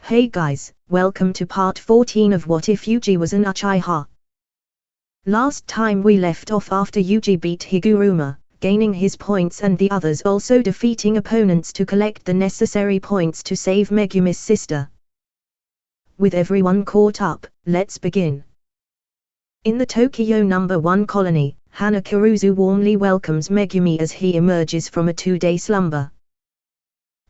Hey guys, welcome to part 14 of What If Yuji Was an Uchiha. Last time we left off after Yuji beat Higuruma, gaining his points and the others also defeating opponents to collect the necessary points to save Megumi's sister. With everyone caught up, let's begin. In the Tokyo No. 1 colony, Hana Kuruzu warmly welcomes Megumi as he emerges from a 2-day slumber.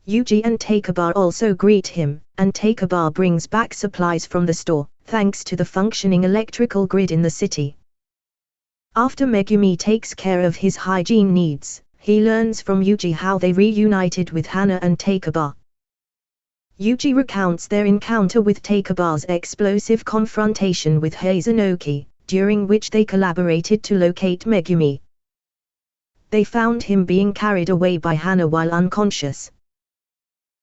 Yuji and Takeba also greet him, and Takeba brings back supplies from the store, thanks to the functioning electrical grid in the city. After Megumi takes care of his hygiene needs, he learns from Yuji how they reunited with Hana and Takeba. Yuji recounts their encounter with Takeba's explosive confrontation with Hazunoki, during which they collaborated to locate Megumi. They found him being carried away by Hana while unconscious.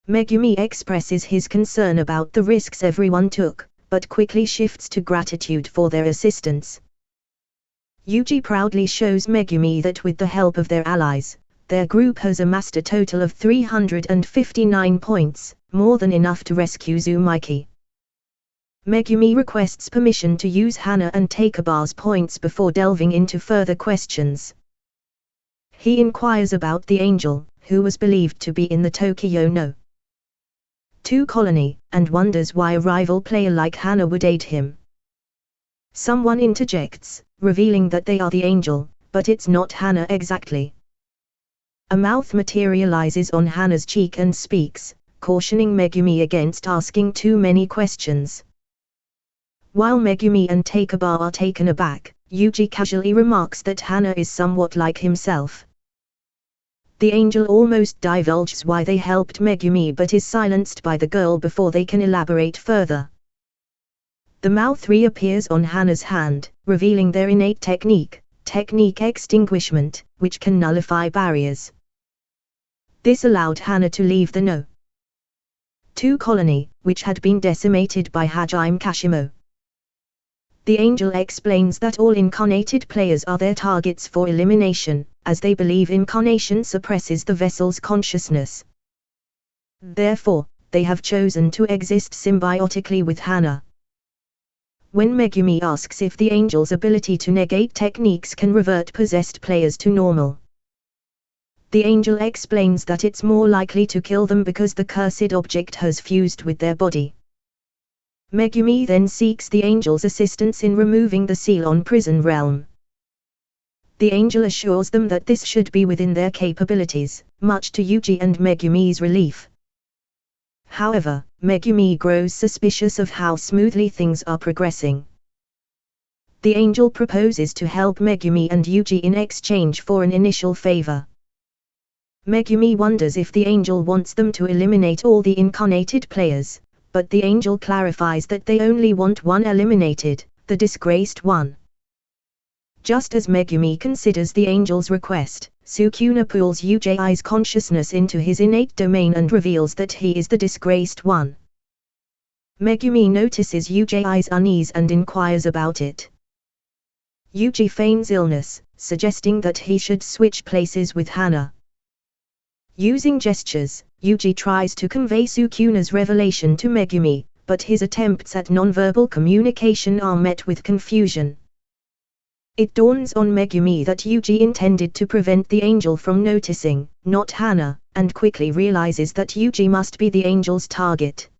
Megumi expresses his concern about the risks everyone took, but quickly shifts to gratitude for their assistance. Yuji proudly shows Megumi that with the help of their allies, their group has amassed a total of 359 points, more than enough to rescue Tsumaiki. Megumi requests permission to use Hana and Takeba's points before delving into further questions. He inquires about the angel, who was believed to be in the Tokyo No. 2 colony, and wonders why a rival player like Hana would aid him. Someone interjects, revealing that they are the angel, but it's not Hana exactly. A mouth materializes on Hana's cheek and speaks, cautioning Megumi against asking too many questions. While Megumi and Takeba are taken aback, Yuji casually remarks that Hana is somewhat like himself. The angel almost divulges why they helped Megumi but is silenced by the girl before they can elaborate further. The mouth reappears on Hana's hand, revealing their innate technique extinguishment, which can nullify barriers. This allowed Hana to leave the No. 2 colony, which had been decimated by Hajime Kashimo. The angel explains that all incarnated players are their targets for elimination, as they believe incarnation suppresses the vessel's consciousness. Therefore, they have chosen to exist symbiotically with Hana. When Megumi asks if the angel's ability to negate techniques can revert possessed players to normal, the angel explains that it's more likely to kill them because the cursed object has fused with their body. Megumi then seeks the angel's assistance in removing the seal on Prison Realm. The angel assures them that this should be within their capabilities, much to Yuji and Megumi's relief. However, Megumi grows suspicious of how smoothly things are progressing. The angel proposes to help Megumi and Yuji in exchange for an initial favor. Megumi wonders if the angel wants them to eliminate all the incarnated players, but the angel clarifies that they only want one eliminated, the disgraced one. Just as Megumi considers the angel's request, Sukuna pulls Yuji's consciousness into his innate domain and reveals that he is the disgraced one. Megumi notices Yuji's unease and inquires about it. Yuji feigns illness, suggesting that he should switch places with Hana. Using gestures, Yuji tries to convey Sukuna's revelation to Megumi, but his attempts at nonverbal communication are met with confusion. It dawns on Megumi that Yuji intended to prevent the angel from noticing, not Hana, and quickly realizes that Yuji must be the angel's target.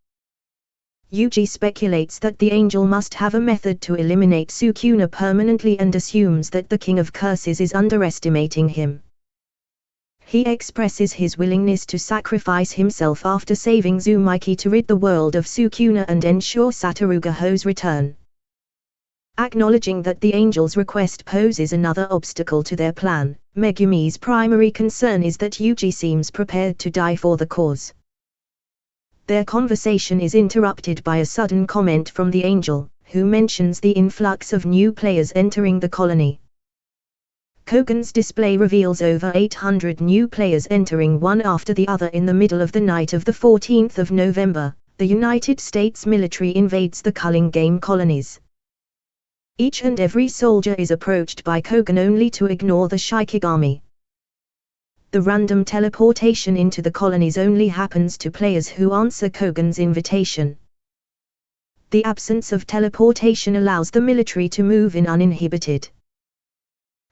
Yuji speculates that the angel must have a method to eliminate Sukuna permanently and assumes that the King of Curses is underestimating him. He expresses his willingness to sacrifice himself after saving Tsumaiki to rid the world of Sukuna and ensure Satorugo's return. Acknowledging that the angel's request poses another obstacle to their plan, Megumi's primary concern is that Yuji seems prepared to die for the cause. Their conversation is interrupted by a sudden comment from the angel, who mentions the influx of new players entering the colony. Kogan's display reveals over 800 new players entering one after the other in the middle of the night of the 14th of November. The United States military invades the Culling Game colonies. Each and every soldier is approached by Kogan only to ignore the Shikigami. The random teleportation into the colonies only happens to players who answer Kogan's invitation. The absence of teleportation allows the military to move in uninhibited.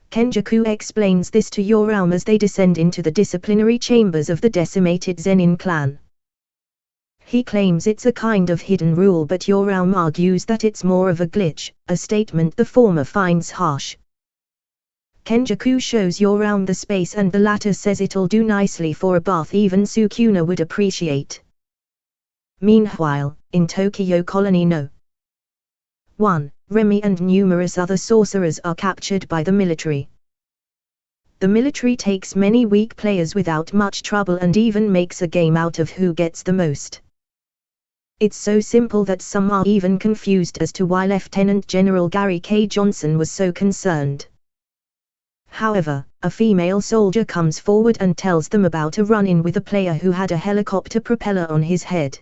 Kenjaku explains this to Yoram as they descend into the disciplinary chambers of the decimated Zenin clan. He claims it's a kind of hidden rule, but Yoram argues that it's more of a glitch, a statement the former finds harsh. Kenjaku shows Yoram the space and the latter says it'll do nicely for a bath even Sukuna would appreciate. Meanwhile, in Tokyo Colony No. 1, Remy and numerous other sorcerers are captured by the military. The military takes many weak players without much trouble and even makes a game out of who gets the most. It's so simple that some are even confused as to why Lieutenant General Gary K. Johnson was so concerned. However, a female soldier comes forward and tells them about a run-in with a player who had a helicopter propeller on his head.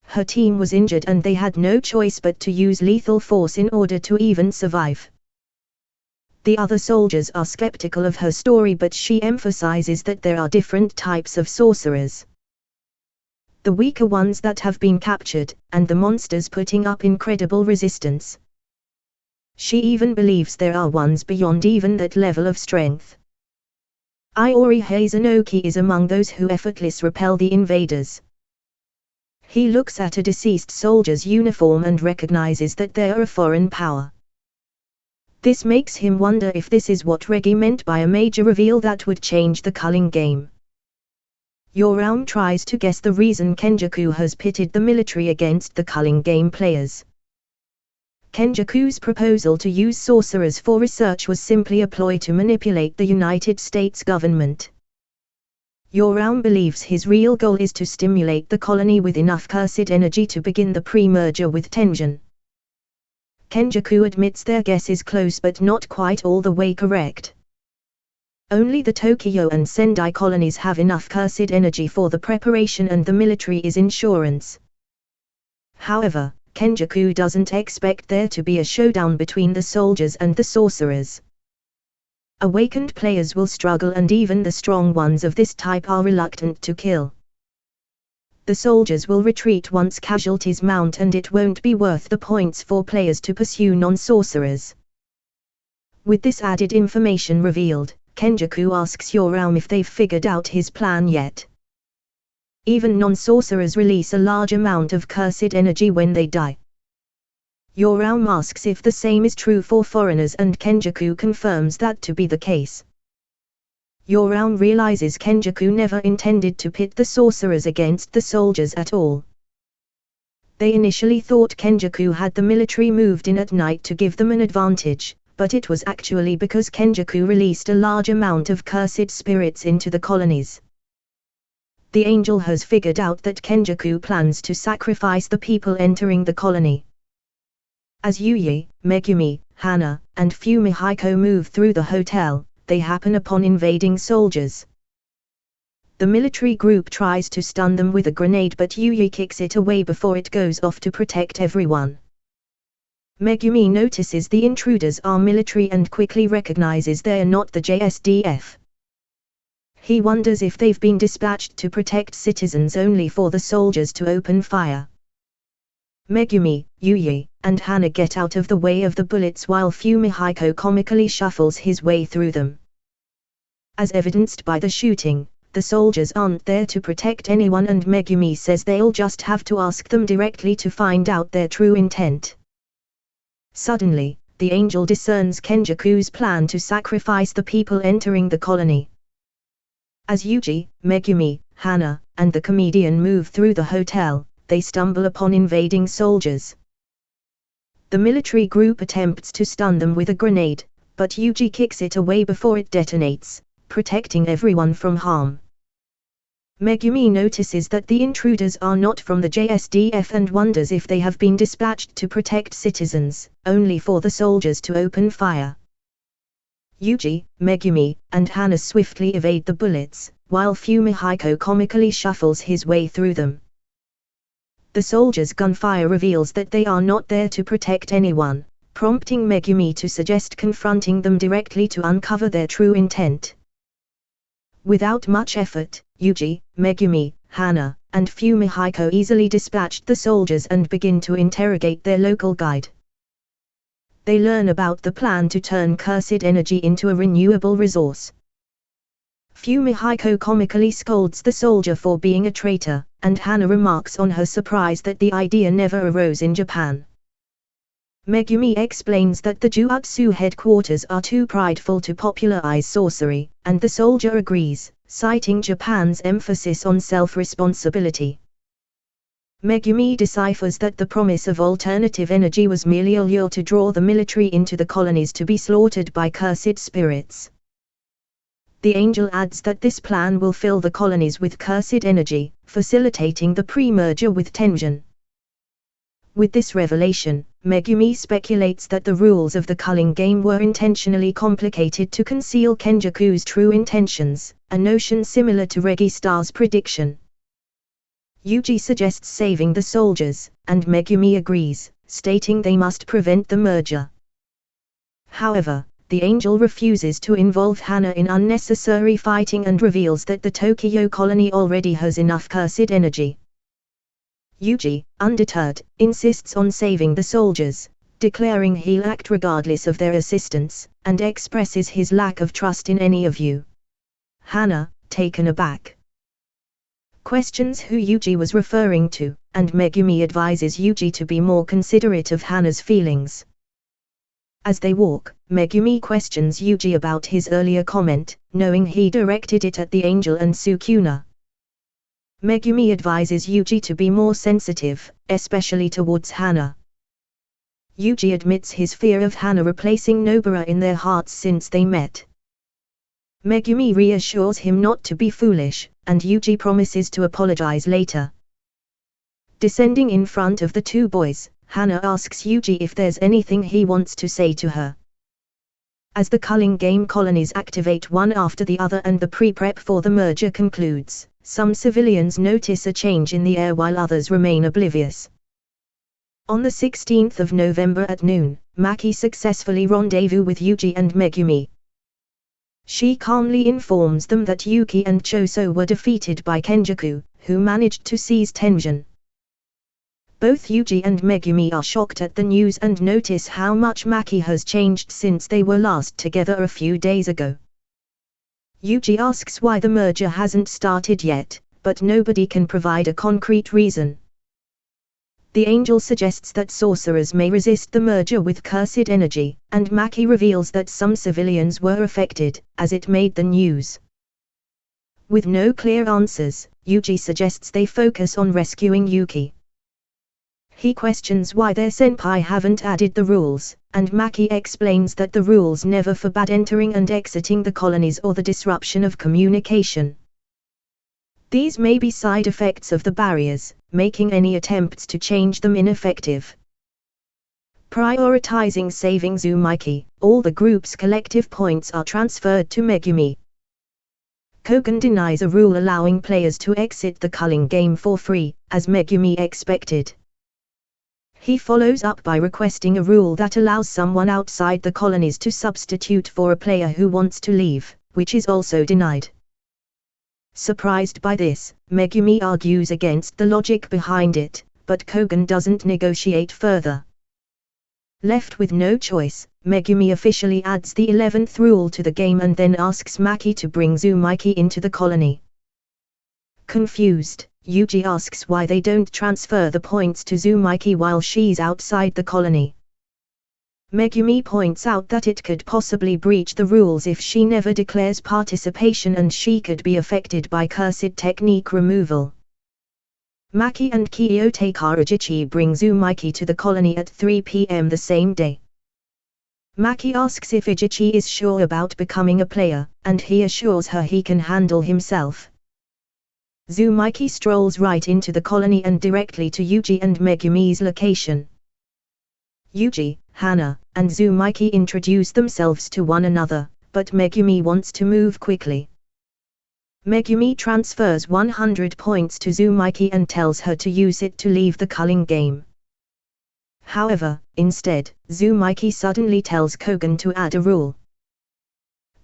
Her team was injured and they had no choice but to use lethal force in order to even survive. The other soldiers are skeptical of her story, but she emphasizes that there are different types of sorcerers. The weaker ones that have been captured, and the monsters putting up incredible resistance. She even believes there are ones beyond even that level of strength. Iori Hazanoki is among those who effortlessly repel the invaders. He looks at a deceased soldier's uniform and recognizes that they are a foreign power. This makes him wonder if this is what Reggie meant by a major reveal that would change the culling game. Yoram tries to guess the reason Kenjaku has pitted the military against the culling game players. Kenjaku's proposal to use sorcerers for research was simply a ploy to manipulate the United States government. Yoram believes his real goal is to stimulate the colony with enough cursed energy to begin the pre-merger with Tenjin. Kenjaku admits their guess is close but not quite all the way correct. Only the Tokyo and Sendai colonies have enough cursed energy for the preparation and the military is insurance. However, Kenjaku doesn't expect there to be a showdown between the soldiers and the sorcerers. Awakened players will struggle and even the strong ones of this type are reluctant to kill. The soldiers will retreat once casualties mount and it won't be worth the points for players to pursue non-sorcerers. With this added information revealed, Kenjaku asks Yoram if they've figured out his plan yet. Even non-sorcerers release a large amount of cursed energy when they die. Yoram asks if the same is true for foreigners and Kenjaku confirms that to be the case. Yoram realizes Kenjaku never intended to pit the sorcerers against the soldiers at all. They initially thought Kenjaku had the military moved in at night to give them an advantage, but it was actually because Kenjaku released a large amount of cursed spirits into the colonies. The angel has figured out that Kenjaku plans to sacrifice the people entering the colony. As Yuji, Megumi, Hana, and Fumihiko move through the hotel, they happen upon invading soldiers. The military group tries to stun them with a grenade but Yuji kicks it away before it goes off to protect everyone. Megumi notices the intruders are military and quickly recognizes they are not the JSDF. He wonders if they've been dispatched to protect citizens only for the soldiers to open fire. Megumi, Yuji, and Hana get out of the way of the bullets while Fumihiko comically shuffles his way through them. As evidenced by the shooting, the soldiers aren't there to protect anyone and Megumi says they'll just have to ask them directly to find out their true intent. Suddenly, the angel discerns Kenjaku's plan to sacrifice the people entering the colony. As Yuji, Megumi, Hana, and the comedian move through the hotel, they stumble upon invading soldiers. The military group attempts to stun them with a grenade, but Yuji kicks it away before it detonates, protecting everyone from harm. Megumi notices that the intruders are not from the JSDF and wonders if they have been dispatched to protect citizens, only for the soldiers to open fire. Yuji, Megumi, and Hana swiftly evade the bullets, while Fumihiko comically shuffles his way through them. The soldiers' gunfire reveals that they are not there to protect anyone, prompting Megumi to suggest confronting them directly to uncover their true intent. Without much effort, Yuji, Megumi, Hana, and Fumihiko easily dispatched the soldiers and begin to interrogate their local guide. They learn about the plan to turn cursed energy into a renewable resource. Fumihiko comically scolds the soldier for being a traitor, and Hana remarks on her surprise that the idea never arose in Japan. Megumi explains that the Jutsu headquarters are too prideful to popularize sorcery, and the soldier agrees, citing Japan's emphasis on self-responsibility. Megumi deciphers that the promise of alternative energy was merely a lure to draw the military into the colonies to be slaughtered by cursed spirits. The angel adds that this plan will fill the colonies with cursed energy, facilitating the pre-merger with Tenjin. With this revelation, Megumi speculates that the rules of the culling game were intentionally complicated to conceal Kenjaku's true intentions, a notion similar to Registar's prediction. Yuji suggests saving the soldiers, and Megumi agrees, stating they must prevent the merger. However, the angel refuses to involve Hana in unnecessary fighting and reveals that the Tokyo colony already has enough cursed energy. Yuji, undeterred, insists on saving the soldiers, declaring he'll act regardless of their assistance, and expresses his lack of trust in any of you. Hana, taken aback, questions who Yuji was referring to, and Megumi advises Yuji to be more considerate of Hana's feelings. As they walk, Megumi questions Yuji about his earlier comment, knowing he directed it at the angel and Sukuna. Megumi advises Yuji to be more sensitive, especially towards Hana. Yuji admits his fear of Hana replacing Nobara in their hearts since they met. Megumi reassures him not to be foolish, and Yuji promises to apologize later. Descending in front of the two boys, Hana asks Yuji if there's anything he wants to say to her. As the culling game colonies activate one after the other and the pre-prep for the merger concludes, some civilians notice a change in the air while others remain oblivious. On the 16th of November at noon, Maki successfully rendezvous with Yuji and Megumi. She calmly informs them that Yuki and Choso were defeated by Kenjaku, who managed to seize Tenjin. Both Yuji and Megumi are shocked at the news and notice how much Maki has changed since they were last together a few days ago. Yuji asks why the merger hasn't started yet, but nobody can provide a concrete reason. The angel suggests that sorcerers may resist the merger with cursed energy, and Maki reveals that some civilians were affected, as it made the news. With no clear answers, Yuji suggests they focus on rescuing Yuki. He questions why their senpai haven't added the rules, and Maki explains that the rules never forbade entering and exiting the colonies or the disruption of communication. These may be side effects of the barriers, making any attempts to change them ineffective. Prioritizing saving Tsumaiki, all the group's collective points are transferred to Megumi. Kogan denies a rule allowing players to exit the culling game for free, as Megumi expected. He follows up by requesting a rule that allows someone outside the colonies to substitute for a player who wants to leave, which is also denied. Surprised by this, Megumi argues against the logic behind it, but Kogan doesn't negotiate further. Left with no choice, Megumi officially adds the 11th rule to the game and then asks Maki to bring Tsumaiki into the colony. Confused, Yuji asks why they don't transfer the points to Tsumaiki while she's outside the colony. Megumi points out that it could possibly breach the rules if she never declares participation and she could be affected by cursed technique removal. Maki and Kyoto Karajichi bring Tsumaiki to the colony at 3 p.m. the same day. Maki asks if Ijichi is sure about becoming a player, and he assures her he can handle himself. Tsumaiki strolls right into the colony and directly to Yuji and Megumi's location. Yuji, Hana, and Tsumaiki introduce themselves to one another, but Megumi wants to move quickly. Megumi transfers 100 points to Tsumaiki and tells her to use it to leave the culling game. However, instead, Tsumaiki suddenly tells Kogan to add a rule.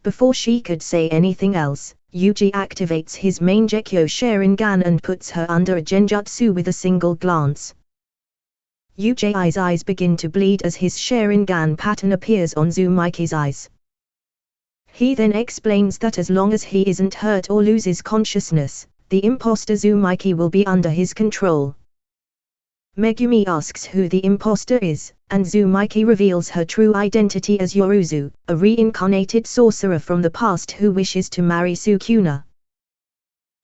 Before she could say anything else, Yuji activates his Mangekyo Sharingan and puts her under a genjutsu with a single glance. Uji's eyes begin to bleed as his Sharingan pattern appears on Uzumaiki's eyes. He then explains that as long as he isn't hurt or loses consciousness, the imposter Uzumaiki will be under his control. Megumi asks who the imposter is, and Uzumaiki reveals her true identity as Yoruzu, a reincarnated sorcerer from the past who wishes to marry Sukuna.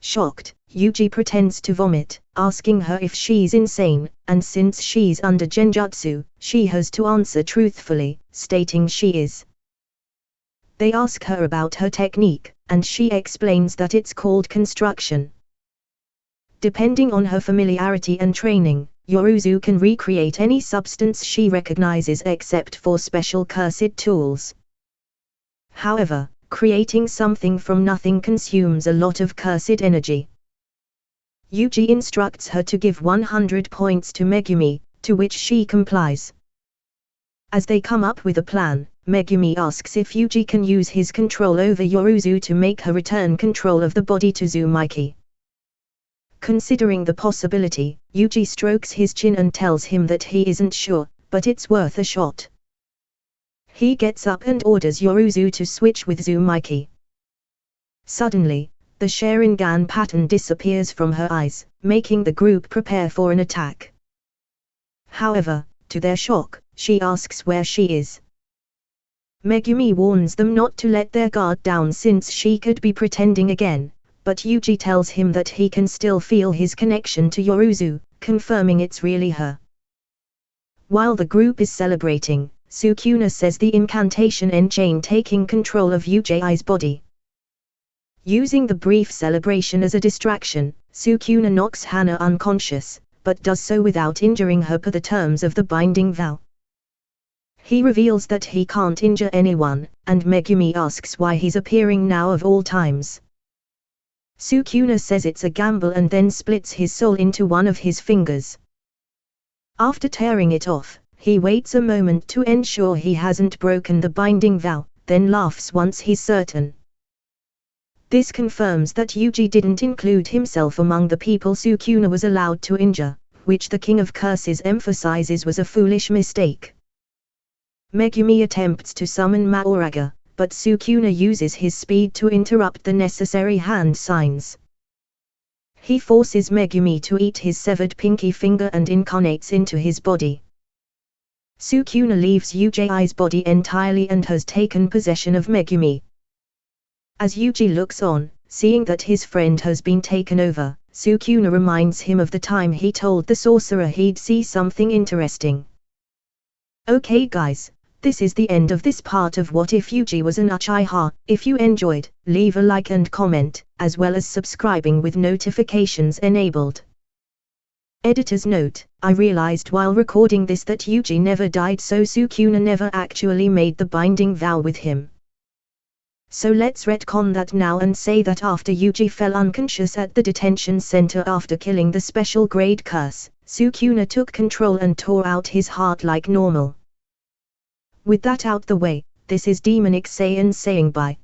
Shocked, Yuji pretends to vomit, asking her if she's insane, and since she's under genjutsu, she has to answer truthfully, stating she is. They ask her about her technique, and she explains that it's called construction. Depending on her familiarity and training, Yoruzu can recreate any substance she recognizes except for special cursed tools. However, creating something from nothing consumes a lot of cursed energy. Yuji instructs her to give 100 points to Megumi, to which she complies. As they come up with a plan, Megumi asks if Yuji can use his control over Yoruzu to make her return control of the body to Uzumaiki. Considering the possibility, Yuji strokes his chin and tells him that he isn't sure, but it's worth a shot. He gets up and orders Yoruzu to switch with Uzumaiki. Suddenly, the Sharingan pattern disappears from her eyes, making the group prepare for an attack. However, to their shock, she asks where she is. Megumi warns them not to let their guard down since she could be pretending again, but Yuji tells him that he can still feel his connection to Yoruzu, confirming it's really her. While the group is celebrating, Sukuna says the incantation enchain taking control of Uji's body. Using the brief celebration as a distraction, Sukuna knocks Hana unconscious, but does so without injuring her per the terms of the binding vow. He reveals that he can't injure anyone, and Megumi asks why he's appearing now of all times. Sukuna says it's a gamble and then splits his soul into one of his fingers. After tearing it off, he waits a moment to ensure he hasn't broken the binding vow, then laughs once he's certain. This confirms that Yuji didn't include himself among the people Sukuna was allowed to injure, which the King of Curses emphasizes was a foolish mistake. Megumi attempts to summon Maoraga, but Sukuna uses his speed to interrupt the necessary hand signs. He forces Megumi to eat his severed pinky finger and incarnates into his body. Sukuna leaves Uji's body entirely and has taken possession of Megumi. As Yuji looks on, seeing that his friend has been taken over, Sukuna reminds him of the time he told the sorcerer he'd see something interesting. Okay guys, this is the end of this part of What If Yuji Was an Uchiha. If you enjoyed, leave a like and comment, as well as subscribing with notifications enabled. Editor's note: I realized while recording this that Yuji never died, so Sukuna never actually made the binding vow with him. So let's retcon that now and say that after Yuji fell unconscious at the detention center after killing the special grade curse, Sukuna took control and tore out his heart like normal. With that out the way, this is Demonic Saiyan saying bye.